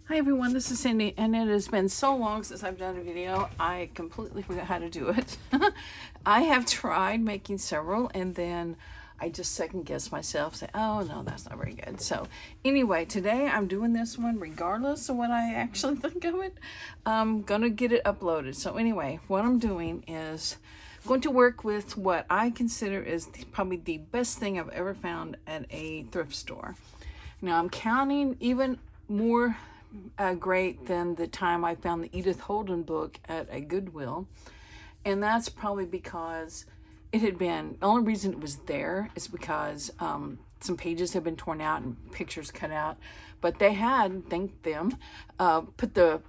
Hi everyone, this is Cindy, and it has been so long since I've done a video, I completely forgot how to do it. I have tried making several, and then I just second guess myself, say, oh no, that's not very good. So anyway, today I'm doing this one regardless of what I actually think of it. I'm gonna get it uploaded. So anyway, what I'm doing is going to work with what I consider is probably the best thing I've ever found at a thrift store. Now I'm counting even more great than the time I found the Edith Holden book at a Goodwill. And that's probably because it had been, the only reason it was there is because some pages had been torn out and pictures cut out. But they had, thank them, put the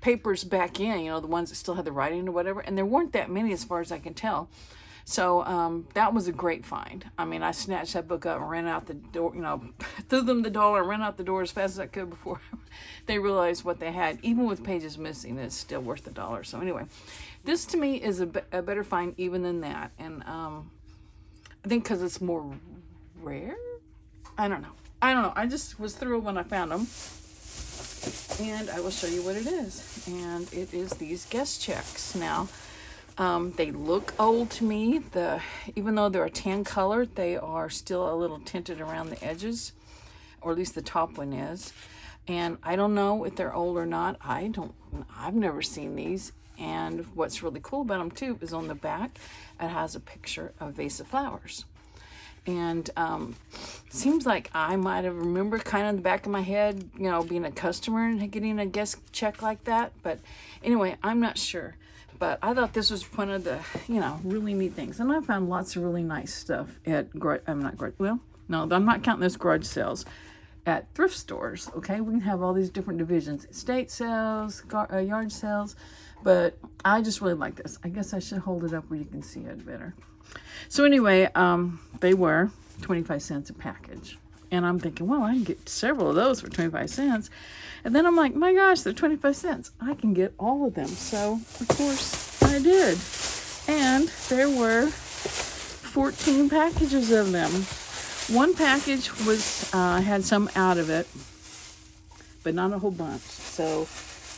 papers back in, you know, the ones that still had the writing or whatever. And there weren't that many as far as I can tell. So that was a great find. I mean, I snatched that book up and ran out the door, you know, threw them the dollar, ran out the door as fast as I could before they realized what they had. Even with pages missing, it's still worth the dollar. So anyway, this to me is a better find even than that. And I think because it's more rare? I don't know. I just was thrilled when I found them. And I will show you what it is. And it is these guest checks. Now, they look old to me. Even though they're a tan color, they are still a little tinted around the edges, or at least the top one is. And I don't know if they're old or not. I've never seen these. And what's really cool about them too is on the back, it has a picture of a vase of flowers. And seems like I might have remembered kind of in the back of my head, you know, being a customer and getting a guest check like that. But anyway, I'm not sure. But I thought this was one of the, you know, really neat things. And I found lots of really nice stuff at, I'm not counting those garage sales, at thrift stores, okay? We can have all these different divisions, estate sales, yard sales, but I just really like this. I guess I should hold it up where you can see it better. So anyway, they were 25 cents a package. And I'm thinking, well, I can get several of those for 25 cents. And then I'm like, my gosh, they're 25 cents. I can get all of them. So, of course, I did. And there were 14 packages of them. One package was had some out of it, but not a whole bunch. So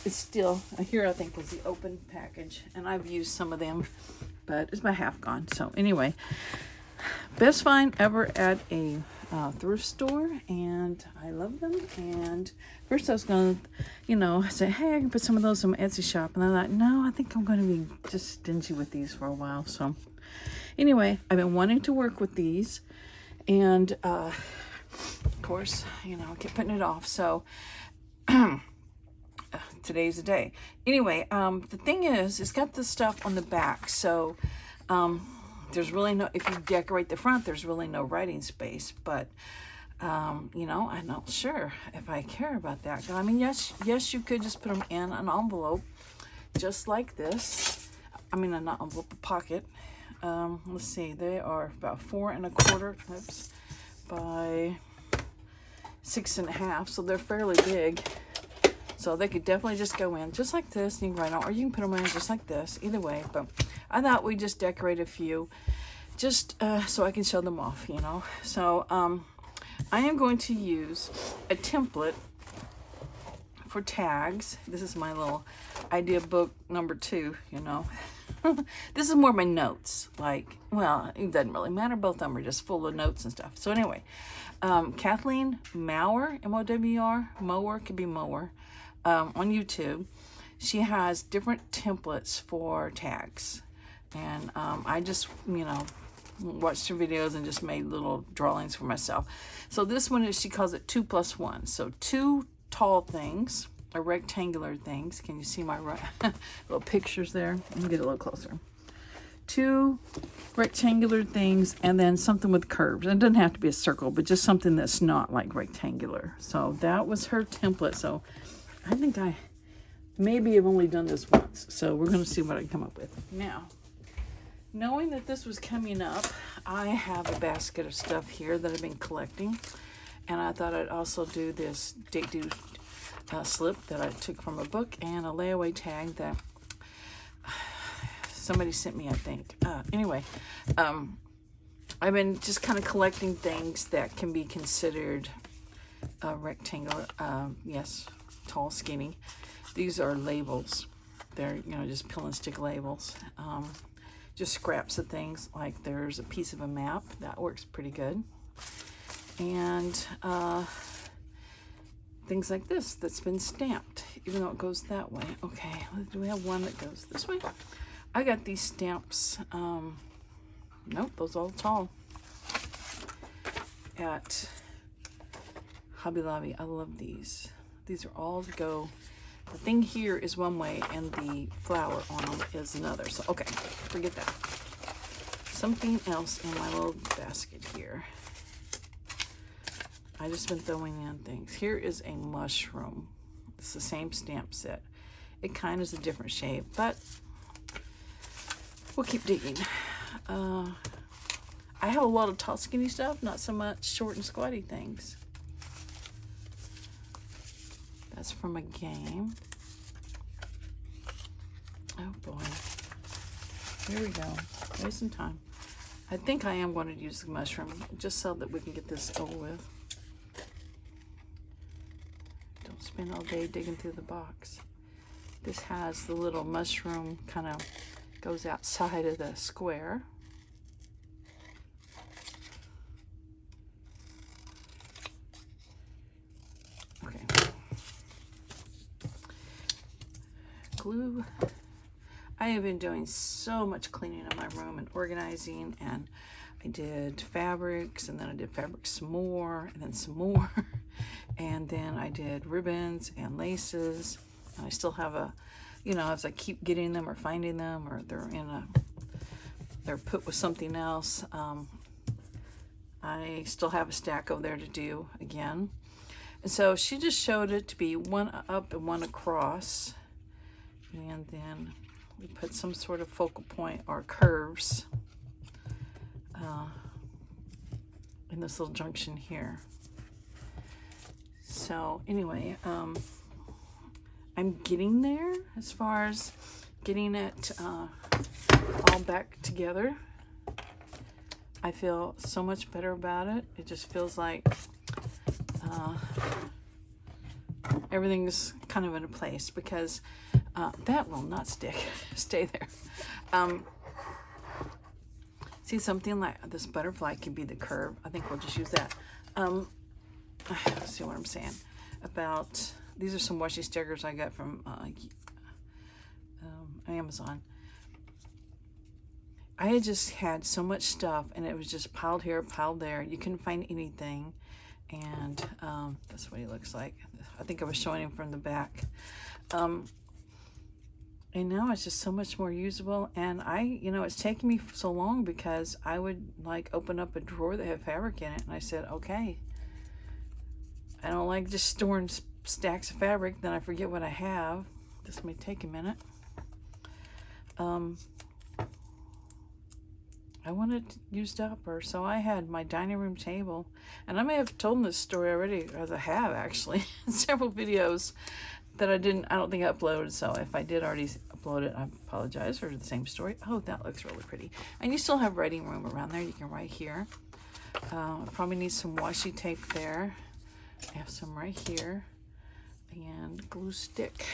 it's still, here I think was the open package. And I've used some of them, but it's about half gone. So anyway, best find ever at a thrift store, and I love them. And first I was going to, you know, say, hey, I can put some of those on my Etsy shop. And I thought, no, I think I'm going to be just stingy with these for a while. So anyway, I've been wanting to work with these. And, of course, you know, I keep putting it off. So today's the day. Anyway, the thing is, it's got this stuff on the back. So there's really no, if you decorate the front, there's really no writing space. But, you know, I'm not sure if I care about that. I mean, yes, you could just put them in an envelope, just like this. I mean, not envelope, a pocket. Let's see, they are about 4 1/4 by 6 1/2. So they're fairly big. So they could definitely just go in just like this. You can write on, or you can put them in just like this. Either way, but I thought we'd just decorate a few, just so I can show them off, you know. So I am going to use a template for tags. This is my little idea book number 2, you know. This is more my notes. Like, well, it doesn't really matter. Both of them are just full of notes and stuff. So anyway, Kathleen Mower, M-O-W-R, Mower, could be Mower, on YouTube. She has different templates for tags. And I just, you know, watched her videos and just made little drawings for myself. So this one is, she calls it 2 + 1. So 2 tall things, or rectangular things. Can you see my little pictures there? Let me get a little closer. 2 rectangular things, and then something with curves. It doesn't have to be a circle, but just something that's not like rectangular. So that was her template. So I think I maybe have only done this once. So we're going to see what I can come up with. Now, knowing that this was coming up, I have a basket of stuff here that I've been collecting. And I thought I'd also do this date due slip that I took from a book, and a layaway tag that somebody sent me, I think. Anyway, I've been just kind of collecting things that can be considered rectangular, yes, tall, skinny. These are labels. They're, you know, just peel and stick labels. Just scraps of things. Like there's a piece of a map. That works pretty good. And things like this that's been stamped, even though it goes that way. Okay, do we have one that goes this way? I got these stamps. Nope, those are all tall. At Hobby Lobby. I love these. These are all to go. The thing here is one way and the flower on them is another. So, okay, forget that. Something else in my little basket here. I just been throwing in things. Here is a mushroom. It's the same stamp set. It kind of is a different shape, but we'll keep digging. I have a lot of tall, skinny stuff, not so much short and squatty things. That's from a game. Oh boy. Here we go. Wasting time. I think I am going to use the mushroom just so that we can get this over with. Don't spend all day digging through the box. This has the little mushroom kind of goes outside of the square. Glue. I have been doing so much cleaning in my room and organizing, and I did fabrics, and then I did fabrics some more, and then some more, and then I did ribbons and laces, and I still have a, you know, as I keep getting them or finding them, or they're put with something else, I still have a stack over there to do again. And so she just showed it to be one up and one across. And then we put some sort of focal point or curves in this little junction here. So anyway, I'm getting there as far as getting it all back together. I feel so much better about it. It just feels like everything's kind of in a place, because that will not stick. Stay there. See, something like this butterfly could be the curve. I think we'll just use that. See what I'm saying about these are some washi stickers I got from Amazon. I had just had so much stuff, and it was just piled here, piled there. You couldn't find anything, and that's what he looks like. I think I was showing him from the back. And now it's just so much more usable. And you know, it's taken me so long because I would like open up a drawer that had fabric in it. And I said, okay, I don't like just storing stacks of fabric. Then I forget what I have. This may take a minute. I wanted it used up, or so I had my dining room table. And I may have told this story already, as I have actually, in several videos that I don't think I uploaded. So if I did already upload it, I apologize for the same story. Oh, that looks really pretty. And you still have writing room around there. You can write here. Probably need some washi tape there. I have some right here. And glue stick.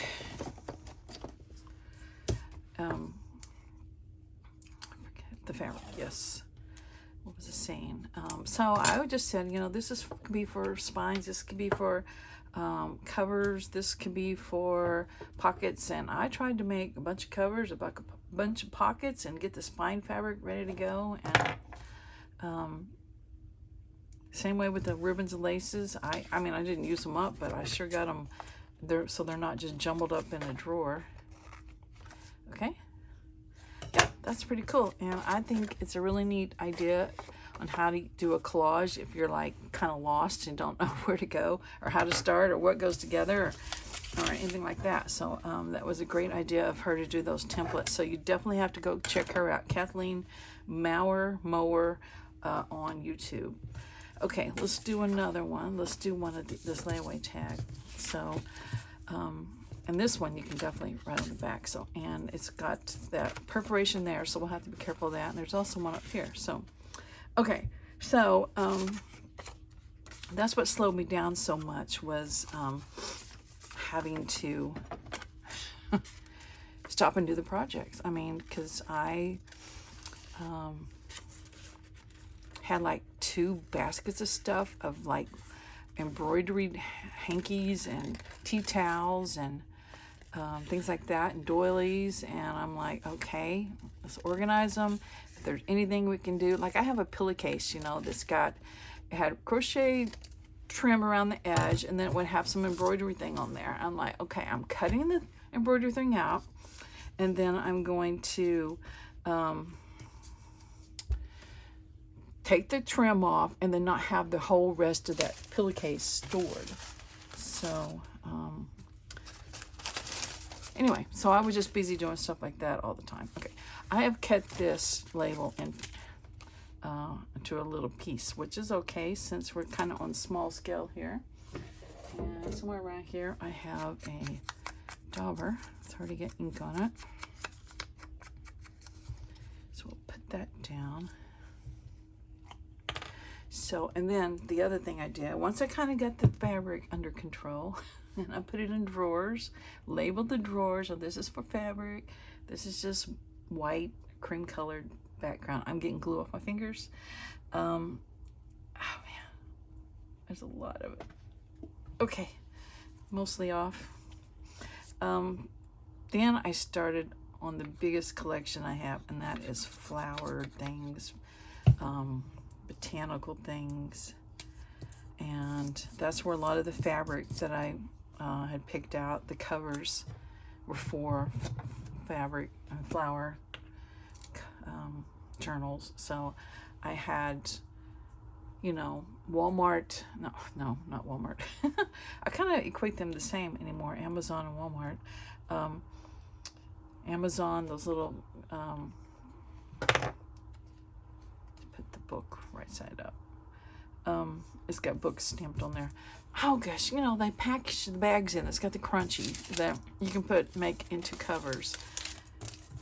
The fabric, yes. What was it saying? So I would just said, you know, this could be for spines, this could be for covers, this could be for pockets, and I tried to make a bunch of covers, a bunch of pockets, and get the spine fabric ready to go. And same way with the ribbons and laces. I mean, I didn't use them up, but I sure got them there so they're not just jumbled up in a drawer. Okay. Yeah, that's pretty cool, and I think it's a really neat idea on how to do a collage if you're like kind of lost and don't know where to go or how to start or what goes together or anything like that. So that was a great idea of her to do those templates. So you definitely have to go check her out, Kathleen Mower on YouTube. Okay, let's do another one. Let's do one of this layaway tag. So and this one you can definitely write on the back. So, and it's got that perforation there, so we'll have to be careful of that. And there's also one up here. So, okay. So, that's what slowed me down so much was having to stop and do the projects. I mean, because I had like 2 baskets of stuff of like embroidered hankies and tea towels and things like that, and doilies. And I'm like, okay, let's organize them. If there's anything we can do, like I have a pillowcase, you know, that's got, it had crochet trim around the edge, and then it would have some embroidery thing on there. I'm like, okay, I'm cutting the embroidery thing out, and then I'm going to take the trim off and then not have the whole rest of that pillowcase stored. So anyway, so I was just busy doing stuff like that all the time. Okay, I have cut this label into a little piece, which is okay since we're kind of on small scale here. And somewhere around here I have a dauber. It's hard to get ink on it. So we'll put that down. So, and then the other thing I did, once I kind of got the fabric under control, and I put it in drawers, labeled the drawers. So this is for fabric. This is just white, cream colored background. I'm getting glue off my fingers. Oh man, there's a lot of it. Okay, mostly off. Then I started on the biggest collection I have, and that is flower things, botanical things, and that's where a lot of the fabric that I had picked out, the covers were for fabric and flower journals. So I had, you know, Walmart, no, not Walmart. I kind of equate them the same anymore, Amazon and Walmart. Amazon, those little, put the book right side up. It's got books stamped on there. Oh gosh, you know, they package the bags in. It's got the crunchy that you can make into covers.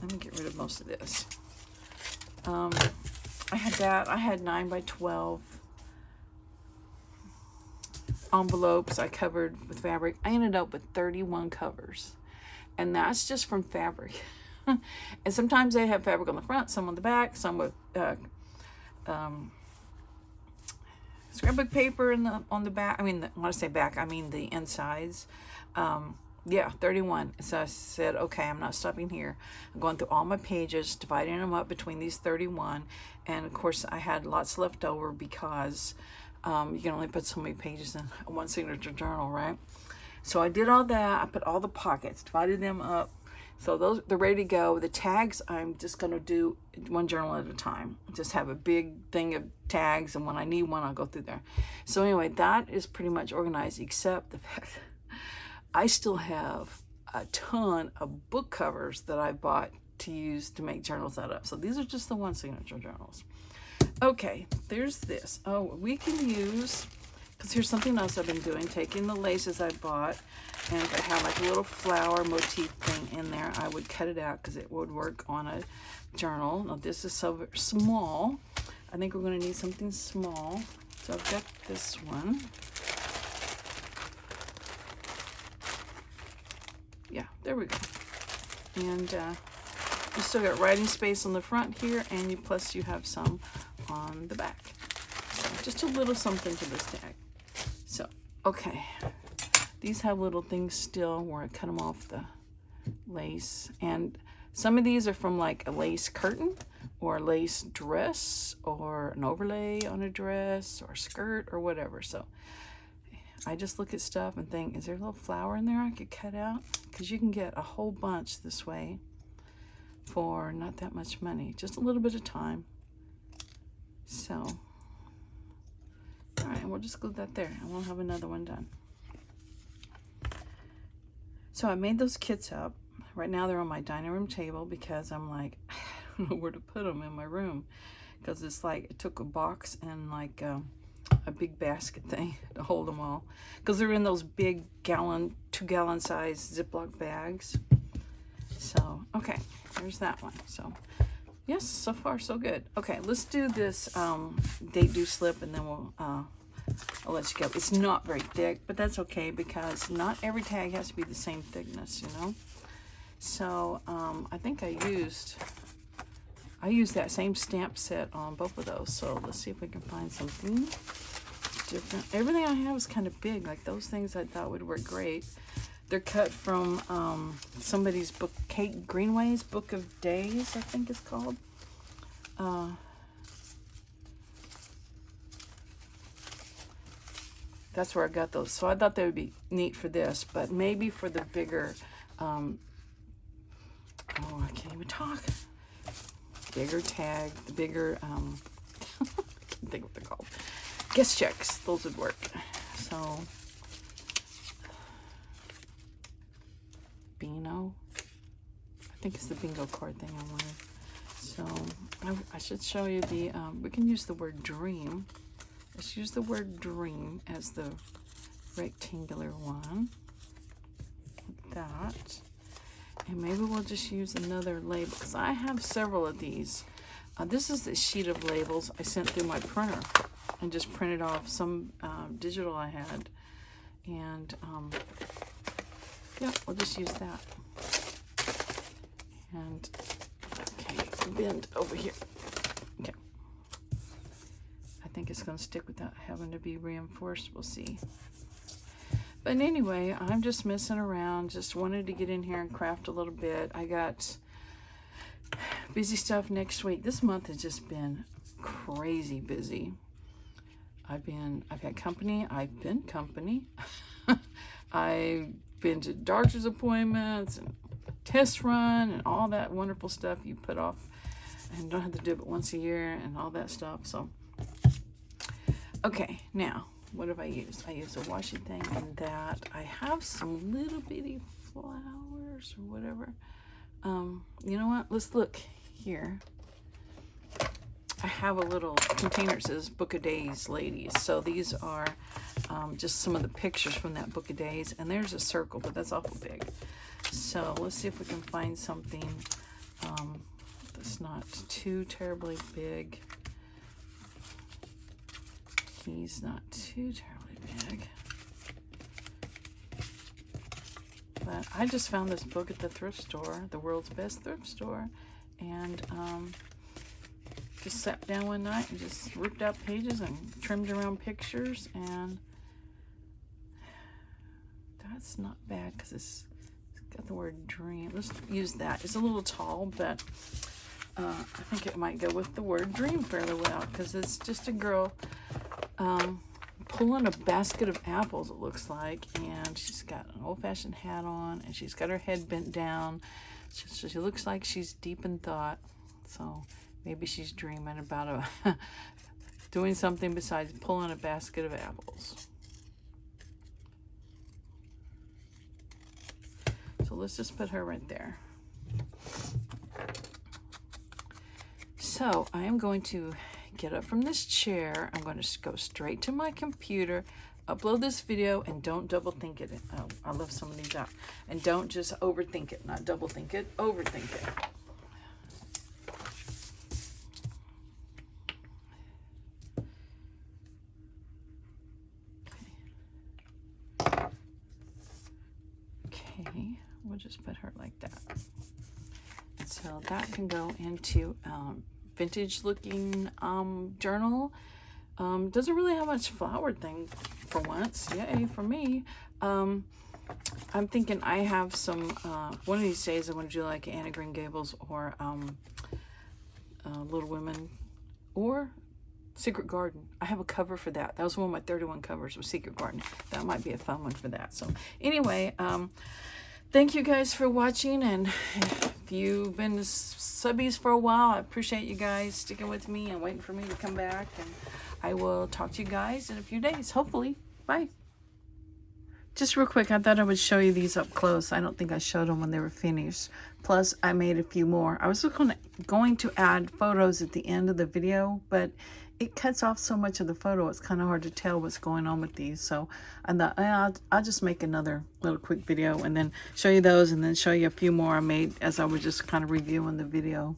Let me get rid of most of this. I had that. I had 9 by 12 envelopes I covered with fabric. I ended up with 31 covers, and that's just from fabric. And sometimes they have fabric on the front, some on the back, some with scrapbook paper on the back. I mean, when I say back, I mean the insides. Yeah, 31. So I said, okay, I'm not stopping here. I'm going through all my pages, dividing them up between these 31. And of course, I had lots left over because you can only put so many pages in one signature journal, right? So I did all that. I put all the pockets, divided them up. So those, they're ready to go. The tags, I'm just going to do one journal at a time. Just have a big thing of tags, and when I need one, I'll go through there. So anyway, that is pretty much organized, except the fact I still have a ton of book covers that I bought to use to make journals out of. So these are just the one signature journals. Okay, there's this. Oh, we can use, because here's something else I've been doing, taking the laces I bought, and if I have like a little flower motif thing in there, I would cut it out because it would work on a journal. Now this is so small. I think we're going to need something small. So I've got this one. Yeah, there we go. And you still got writing space on the front here, and plus you have some on the back. So just a little something to this tag. So, okay. These have little things still where I cut them off the lace. And some of these are from like a lace curtain or a lace dress or an overlay on a dress or skirt or whatever. So I just look at stuff and think, is there a little flower in there I could cut out? Because you can get a whole bunch this way for not that much money, just a little bit of time. So, all right, we'll just glue that there, and we'll have another one done. So I made those kits up. Right now they're on my dining room table because I'm like, I don't know where to put them in my room, because it's like it took a box and like a big basket thing to hold them all, because they're in those big 2-gallon size Ziploc bags. So, okay, there's that one. So, yes, so far so good. Okay, let's do this date due slip, and then we'll I'll let you go. It's not very thick, but that's okay because not every tag has to be the same thickness, you know. So I think I used that same stamp set on both of those. So let's see if we can find something different. Everything I have is kind of big. Like those things I thought would work great. They're cut from somebody's book, Kate Greenway's Book of Days, I think it's called. That's where I got those. So I thought they would be neat for this, but maybe for the bigger, oh, I can't even talk. Bigger tag, the bigger, I can't think what they're called. Guest checks, those would work. So, Beano. I think it's the bingo card thing I wanted. So, I should show you the, we can use the word dream. Let's use the word dream as the rectangular one. Like that. And maybe we'll just use another label because I have several of these. This is the sheet of labels I sent through my printer and just printed off some digital I had. And yeah, we'll just use that. And okay, bend over here. Okay. I think it's going to stick without having to be reinforced. We'll see. But anyway, I'm just messing around. Just wanted to get in here and craft a little bit. I got busy stuff next week. This month has just been crazy busy. I've had company. I've been company. I've been to doctor's appointments and test run and all that wonderful stuff you put off and don't have to do it but once a year and all that stuff. So, okay, now. What have I used? I used a washi thing and that. I have some little bitty flowers or whatever. You know what? Let's look here. I have a little container that says Book of Days Ladies. So these are just some of the pictures from that Book of Days. And there's a circle, but that's awful big. So let's see if we can find something that's not too terribly big. He's not too terribly big. But I just found this book at the thrift store, the world's best thrift store, and just sat down one night and just ripped out pages and trimmed around pictures, and that's not bad because it's got the word dream. Let's use that. It's a little tall, but I think it might go with the word dream fairly well because it's just a girl pulling a basket of apples, it looks like, and she's got an old-fashioned hat on, and she's got her head bent down. She looks like she's deep in thought, so maybe she's dreaming about doing something besides pulling a basket of apples. So let's just put her right there. So I am going to get up from this chair. I'm going to go straight to my computer, upload this video, and don't double think it. Oh, I love some of these out. And don't just overthink it. Not double think it, overthink it. Okay, we'll just put her like that. So that can go into vintage looking journal. Doesn't really have much flower thing for once. Yay for me. I'm thinking I have some one of these days I want to do like Anna Green Gables or Little Women or Secret Garden. I have a cover for that. That was one of my 31 covers was Secret Garden. That might be a fun one for that. So anyway, thank you guys for watching, and if you've been subbies for a while, I appreciate you guys sticking with me and waiting for me to come back, and I will talk to you guys in a few days, hopefully. Bye. Just real quick, I thought I would show you these up close. I don't think I showed them when they were finished. Plus, I made a few more. I was going to add photos at the end of the video, but it cuts off so much of the photo, it's kind of hard to tell what's going on with these. So I thought I'll just make another little quick video and then show you those, and then show you a few more I made as I was just kind of reviewing the video.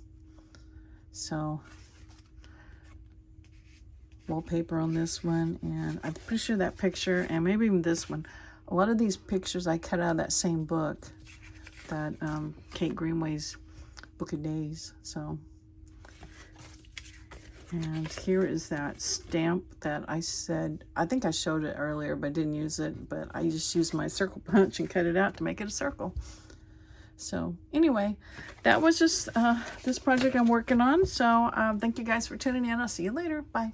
So wallpaper on this one, and I'm pretty sure that picture, and maybe even this one, a lot of these pictures I cut out of that same book, that Kate Greenway's Book of Days. So, and here is that stamp that I said, I think I showed it earlier but didn't use it, but I just used my circle punch and cut it out to make it a circle. So anyway, that was just this project I'm working on. So thank you guys for tuning in. I'll see you later. Bye.